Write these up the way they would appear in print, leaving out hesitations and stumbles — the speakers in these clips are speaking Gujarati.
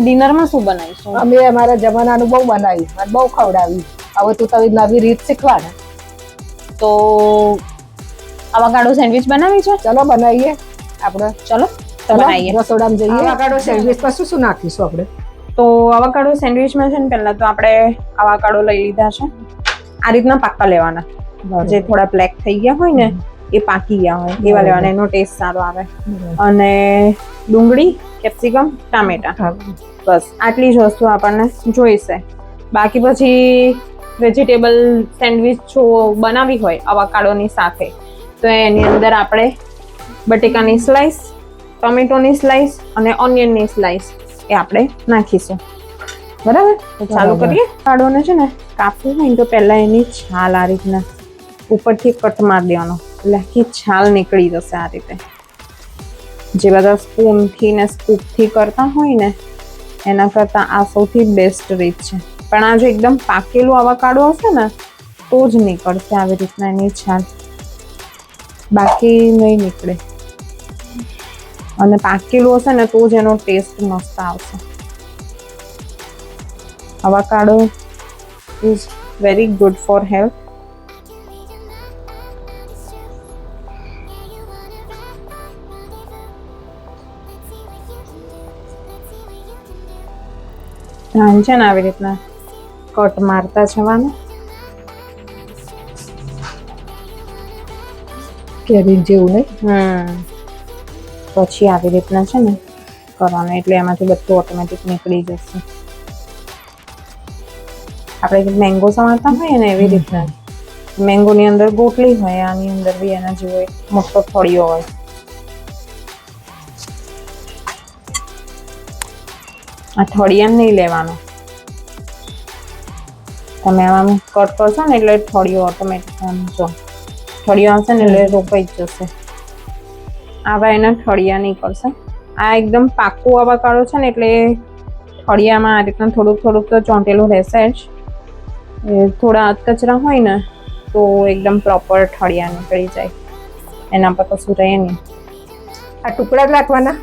ડિનરમાં શું બનાવીશું? અમે અમારા જમાનાનું બહુ બનાવ્યું અને બહુ ખવડાવ્યું. હવે તું તારી નવી રીત શીખવાડ. તો અવાકાડો સેન્ડવિચ બનાવી છે? ચલો બનાવીએ આપણે. ચલો તો બનાવીએ. રસોડામાં જઈએ. અવાકાડો સેન્ડવિચમાં શું શું નાખીશું આપણે? તો અવાકાડો સેન્ડવિચમાં છે ને પહેલા તો આપણે અવાકાડો લઈ લીધા છે. આ રીતના પાક્કા લેવાના, જે થોડા બ્લેક થઈ ગયા હોય ને એ પાકી ગયા હોય એવા લેવાના, એનો ટેસ્ટ સારો આવે. અને ડુંગળી, કેપ્સિકમ, ટામેટા, બસ આટલી જ વસ્તુ આપણને જોઈશે. બાકી પછી વેજીટેબલ સેન્ડવિચ જો બનાવી હોય અવાકાડોની સાથે તો એની અંદર આપણે બટેકાની સ્લાઈસ, ટોમેટોની સ્લાઈસ અને ઓનિયનની સ્લાઈસ એ આપણે નાખીશું. બરાબર, તો ચાલુ કરીએ. અવાકાડોને છે ને કાપવું હોય તો પહેલા એની છાલ આ રીતના ઉપરથી કટ મારી દેવાનો, એટલે આખી છાલ નીકળી જશે. આ રીતે જે બધા સ્પૂનથી ને સ્કૂપથી કરતા હોય ને એના કરતાં આ સૌથી બેસ્ટ રીત છે. પણ આ જો એકદમ પાકેલું અવાકાડો હશે ને તો જ નીકળશે આવી રીતના એની છાલ, બાકી નહીં નીકળે. અને પાકેલું હશે ને તો જ એનો ટેસ્ટ મસ્ત આવશે. avocado is very good for health. છે ને આવી રીતના કટ મારતા જવાનું. કેરી જેવું નહીં. પછી આવી રીતના છે ને કરવાનું, એટલે એમાંથી બધું ઓટોમેટિક નીકળી જશે. આપણે મેંગો સમારતા હોય ને એવી રીતના મેંગોની અંદર ગોટલી હોય, આની અંદર બી એના જેવો એક મોટો ફળિયો હોય. આ થળિયા નહીં લેવાનો, તમે આમ કટ કરશો ને એટલે થળિયો ઓટોમેટિક આમ જો થળિયો હશે ને એટલે રોકાઈ જ જશે. આવા એના થળિયા નહીં કરશે. આ એકદમ પાકું અવાકાડો છે ને એટલે થળિયામાં આ રીતના થોડુંક થોડુંક તો ચોંટેલું રહેશે જ. થોડા કચરા હોય ને તો એકદમ પ્રોપર થળિયા નીકળી જાય, એના પર કશું રહે નહીં. આ ટુકડા જ રાખવાના?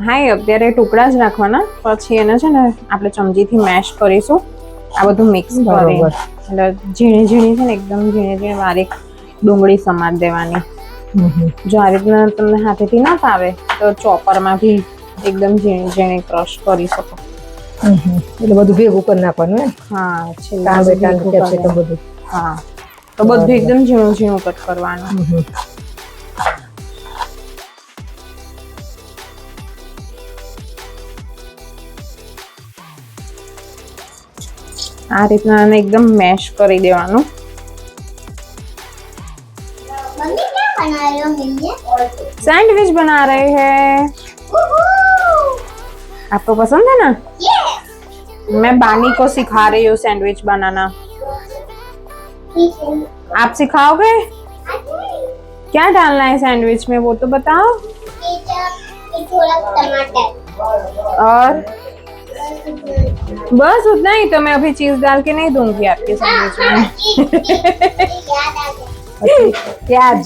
હા, એ અત્યારે ટુકડા જ રાખવાના. પછી એને છે ને આપણે ચમચીથી મેશ કરીશું આ બધું મિક્સ કરી. એટલે ઝીણી ઝીણી છે ને એકદમ ઝીણી ઝીણી બારીક ડુંગળી સમાર દેવાની. જો આ રીતના તમને હાથેથી ના ફાવે તો ચોપરમાં બી એકદમ ઝીણી ઝીણી ક્રશ કરી શકો. એટલે બધું ભેગું કરી નાખવાનું. હા, બધું. હા, તો બધું એકદમ ઝીણું ઝીણું કટ કરવાનું. આ રીતના આને એકદમ મેશ કરી દેવાનું. सैंडविच बना रहे हैं। आपको पसंद है ना? मैं बानी को सिखा रही हूँ सैंडविच बनाना। आप सिखाओगे? क्या डालना है सैंडविच में वो तो बताओ। थोड़ा टमाटर और बस उतना ही। तो मैं अभी चीज डाल के नहीं दूंगी आपके सैंडविच में। प्याज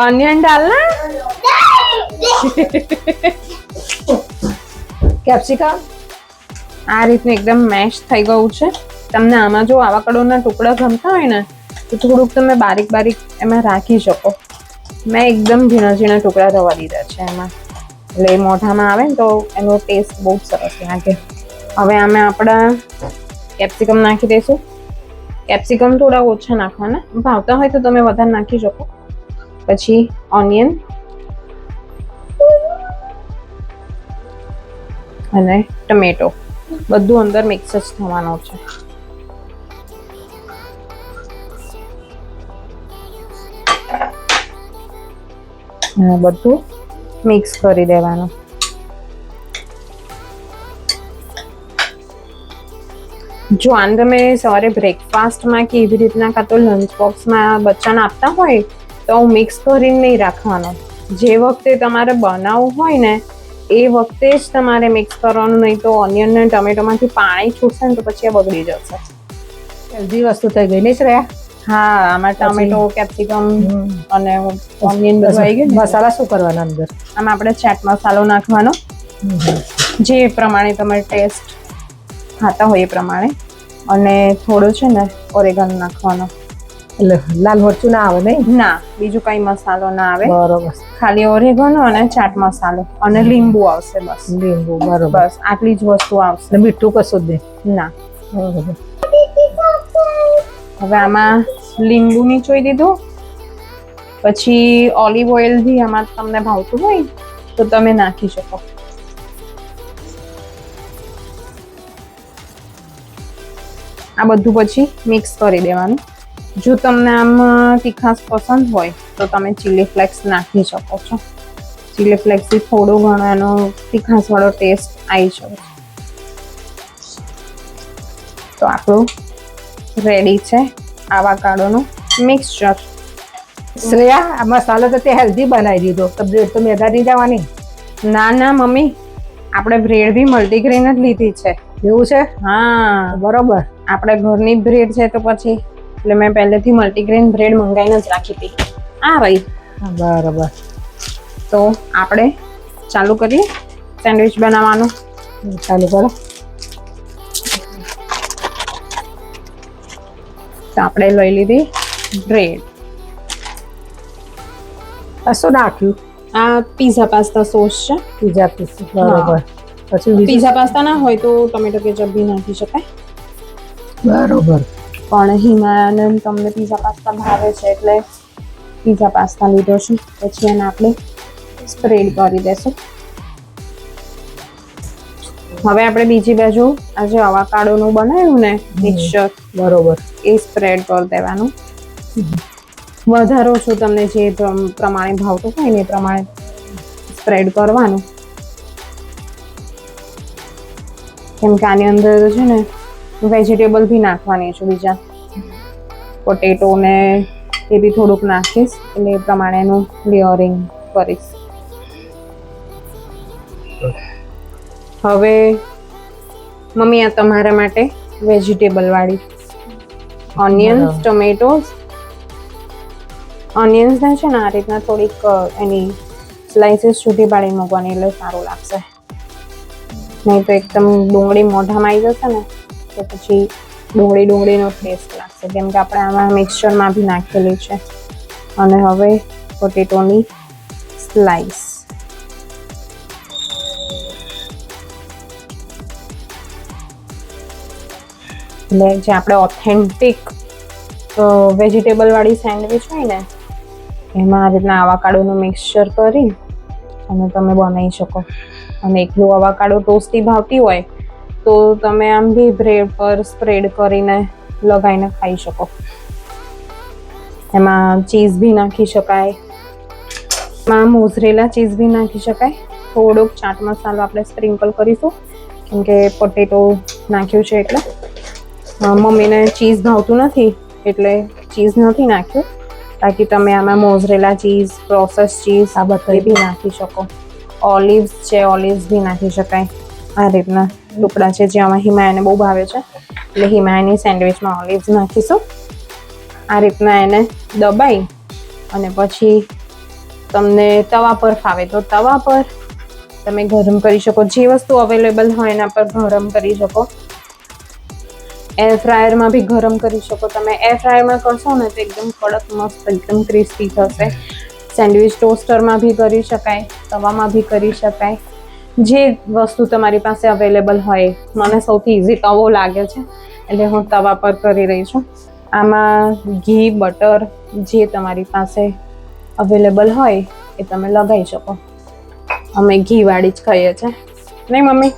ऑनियन डालना, કેપ્સિકમ આ રીતનું એકદમ મેશ થઈ ગયું છે. તમને આમાં જો આવાકાડોના ટુકડા ગમતા હોય ને તો થોડુંક તમે બારીક બારીક એમાં રાખી શકો. મેં એકદમ ઝીણા ઝીણા ટુકડા રવા દીધા છે એમાં, એટલે મોઢામાં આવે ને તો એનો ટેસ્ટ બહુ સરસ લાગે. હવે આમાં આપણા કેપ્સિકમ નાખી દઈશું. કેપ્સિકમ થોડા ઓછા નાખવાના, ભાવતા હોય તો તમે વધારે નાખી શકો. પછી ઓનિયન અને ટમેટો બધું અંદર મિક્સ જ થવાનું છે. બધું મિક્સ કરી દેવાનું. જો આને તમે સવારે બ્રેકફાસ્ટમાં કે એવી રીતના કાં તો લંચ બોક્સમાં બચ્ચાને આપતા હોય તો મિક્સ કરીને નહીં રાખવાનું. જે વખતે તમારે બનાવવું હોય ને એ વખતે જ તમારે મિક્સ કરવાનું, નહીં તો ઓનિયન અને ટમેટોમાંથી પાણી છૂટશે ને તો પછી આ બગડી જશે. હેલ્ધી વસ્તુ થઈ ગઈ નહીં શ્રેયા? હા, આમાં ટમેટો, કેપ્સિકમ અને ઓનિયન બધું આવી ગયું. મસાલા શું કરવાના અંદર? આમાં આપણે ચાટ મસાલો નાખવાનો, જે પ્રમાણે તમે ટેસ્ટ ખાતા હોય એ પ્રમાણે. અને થોડું છે ને ઓરેગાનો નાખવાનો. એટલે લાલ મરચું ના આવે નહીં? ના, બીજું કઈ મસાલો ના આવે, બરોબર. ખાલી ઓરેગાનો અને ચાટ મસાલો અને લીંબુ આવશે બસ. લીંબુ, બરોબર. બસ આટલી જ વસ્તુ આવશે. ને મીઠું કશું જ નહીં? ના. બરોબર. હવે આમાં લીંબુ નીચોઈ દીધું. પછી ઓલિવ ઓઇલ બી આમાં તમને ભાવતું હોય તો તમે નાખી શકો. આ બધું પછી મિક્સ કરી દેવાનું. જો તમને આમ તીખાશ પસંદ હોય તો તમે ચીલી ફ્લેક્સ નાખી શકો છો. ચીલી ફ્લેક્સથી થોડો ઘણો એનો તીખાશવાળો ટેસ્ટ આવી શકે. તો આપણું રેડી છે આવાકાડોનું મિક્સચર. શ્રેયા, આ મસાલો તો તે હેલ્ધી બનાવી દીધો, તો બ્રેડ તો મેદાની જવાની. ના ના મમ્મી, આપણે બ્રેડ બી મલ્ટીગ્રેન જ લીધી છે. એવું છે? હા, બરોબર. આપણે ઘરની જ બ્રેડ છે તો પછી એટલે મેં પહેલેથી મલ્ટીગ્રેન બ્રેડ મંગાવીને જ રાખી હતી. આ રહી. હા, બરોબર. તો આપણે ચાલુ કરીએ સેન્ડવિચ બનાવવાનું. ચાલુ કરો. તો આપણે લઈ લીધી બ્રેડ. આ શું નાખ્યું? આ પીઝા પાસ્તા સોસ છે. પીઝા પીસ, બરોબર. પછી બીજું? પીઝા પાસ્તા ના હોય તો ટમેટો કેચઅપ બી નાખી શકાય. બરોબર. પણ હિમાલયને તમને પીઝા પાસ્તા ભાવે છે એટલે પીઝા પાસ્તા લીધો છે. પછી એને આપણે સ્પ્રેડ કરી દેશું. હવે આપણે બીજી બાજુ આ જે અવાકાડોનું બનાવ્યું ને મિક્સચર, બરોબર, એ સ્પ્રેડ કરી દેવાનું. વધારે ઓછું તમને જે પ્રમાણે ભાવતું હોય ને એ પ્રમાણે સ્પ્રેડ કરવાનું. કેમ કે આની અંદર છે ને વેજીટેબલ બી નાખવાની છે બીજા. પોટેટો ને એ બી થોડુંક નાખીશ એટલે એ પ્રમાણે એનું લેયરિંગ કરીશ. હવે મમ્મી આ તમારા માટે વેજીટેબલ વાળી ઓનિયન્સ, ટમેટોસ. ઓનિયન્સને છે ને આ રીતના થોડીક એની સ્લાઇસીસ છૂટી પાડી મૂકવાની એટલે સારું લાગશે. નહીં તો એકદમ ડુંગળી મોઢામાં આવી જશે ને તો પછી ડુંગળીનો ટેસ્ટ લાગશે. કેમ કે આપણે આમાં મિક્સચરમાં બી નાખેલી છે. અને હવે પોટેટોની સ્લાઇસ. એટલે જે આપણે ઓથેન્ટિક વેજીટેબલ વાળી સેન્ડવિચ હોય ને એમાં આ રીતના આવાકાડોનું મિક્સચર કરી અને તમે બનાવી શકો. અને એકલું આવાકાડો ટોસ્ટી ભાવતી હોય તો તમે આમ બી બ્રેડ પર સ્પ્રેડ કરીને લગાવીને ખાઈ શકો. એમાં ચીઝ બી નાખી શકાય, એમાં મોઝરેલા ચીઝ બી નાખી શકાય. થોડોક ચાટ મસાલો આપણે સ્પ્રિંકલ કરીશું કેમ કે પોટેટો નાખ્યું છે એટલે. મમ્મીને ચીઝ ભાવતું નથી એટલે ચીઝ નથી નાખ્યું. બાકી તમે આમાં મોઝરેલા ચીઝ, પ્રોસેસ ચીઝ આ બધા બી નાખી શકો. ઓલિવ્સ છે, ઓલિવ્સ બી નાખી શકાય. આ રીતના ટુકડા છે જે આમાં હિમાયાને બહુ ભાવે છે એટલે હિમાયાની સેન્ડવિચમાં ઓલિવ્સ નાખીશું. આ રીતના એને દબાઈ અને પછી તમને તવા પર ફાવે તો તવા પર તમે ગરમ કરી શકો. જે વસ્તુ અવેલેબલ હોય એના પર ગરમ કરી શકો. એર ફ્રાયરમાં બી ગરમ કરી શકો. તમે એર ફ્રાયરમાં કરશો ને તો એકદમ કડક મસ્ત એકદમ ક્રિસ્પી થશે. સેન્ડવિચ ટોસ્ટરમાં બી કરી શકાય, તવામાં બી કરી શકાય. જે વસ્તુ તમારી પાસે અવેલેબલ હોય. મને સૌથી ઇઝી તવો લાગે છે એટલે હું તવા પર કરી રહી છું. આમાં ઘી, બટર જે તમારી પાસે અવેલેબલ હોય એ તમે લગાવી શકો. અમે ઘીવાળી જ ખાઈએ છીએ નહીં મમ્મી?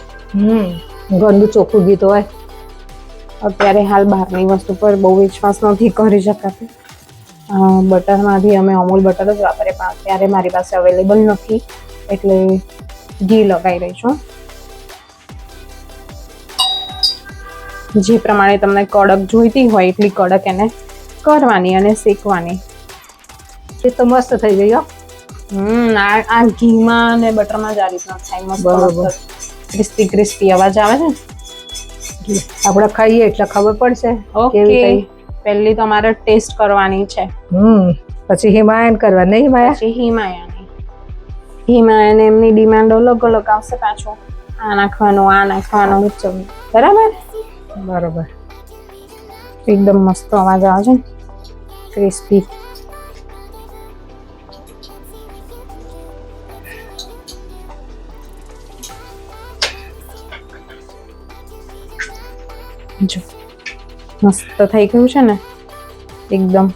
ઘરનું ચોખ્ખું ઘી તો હોય. અત્યારે હાલ બહારની વસ્તુ પર બહુ વિશ્વાસ નથી કરી શકાતો. બટરમાં બી અમે અમૂલ બટર જ વાપરીએ પણ અત્યારે મારી પાસે અવેલેબલ નથી એટલે ઘી લગાવી રહી છું. જે પ્રમાણે તમને કડક જોઈતી હોય એટલી કડક એને કરવાની અને શેકવાની. એ તો મસ્ત થઈ ગઈ હો. આ ઘીમાં અને બટરમાં જ આ રીતના થાય મસ્ત. બરોબર. ક્રિસ્પી ક્રિસ્પી અવાજ આવે છે. આપણે ખાઈએ એટલે ખબર પડશે. ઓકે, પહેલી તમારે ટેસ્ટ કરવાની છે. પછી હિમાયન કરવા નહીં? પછી હિમાયાને એમની ડિમાન્ડ અલગ અલગ આવશે પાછો. આ નાખવાનું, આ નાખવાનું, બરાબર. બરોબર. એકદમ મસ્ત અવાજ આવે છે, ક્રિસ્પી. જો મસ્ત થઈ ગયું છે ને, એકદમ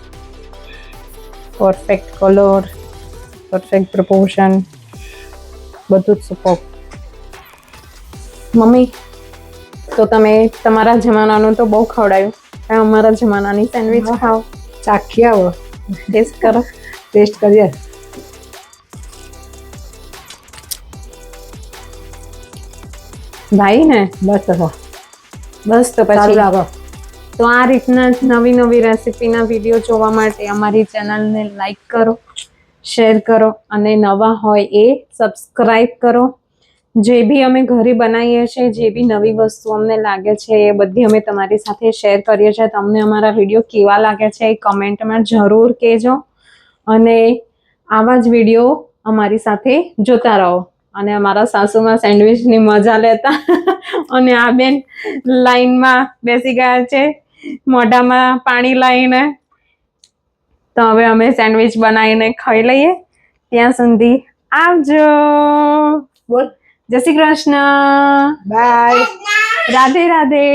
પરફેક્ટ કલર, પરફેક્ટ પ્રપોર્શન, બધું જ સુપર. મમ્મી, તો તમે તમારા જમાનાનું તો બહુ ખવડાવ્યું, હવે અમારા જમાનાની સેન્ડવિચ ખાઓ, ચાખી આવો, ટેસ્ટ કરો. ટેસ્ટ કરીએ. ભાઈ ને બસ તો બસ તો સારું પછી લાગો. તો આ રીતના જ નવી નવી રેસીપીના વિડીયો જોવા માટે અમારી ચેનલને લાઈક કરો, શેર કરો અને નવા હોય એ સબસ્ક્રાઈબ કરો. જે બી અમે ઘરે બનાવીએ છીએ, જે બી નવી વસ્તુ અમને લાગે છે એ બધી અમે તમારી સાથે શેર કરીએ છીએ. તમને અમારા વિડીયો કેવા લાગે છે એ કમેન્ટમાં જરૂર કહેજો અને આવા જ વિડીયો અમારી સાથે જોતા રહો. અને અમારા સાસુમાં સેન્ડવિચની મજા લેતા અને આ બેન લાઈનમાં બેસી ગયા છે મોઢામાં પાણી લાવીને. તો હવે અમે સેન્ડવિચ બનાવીને ખાઈ લઈએ. ત્યાં સુધી આવજો. બોલ જય શ્રી કૃષ્ણ. બાય. રાધે રાધે.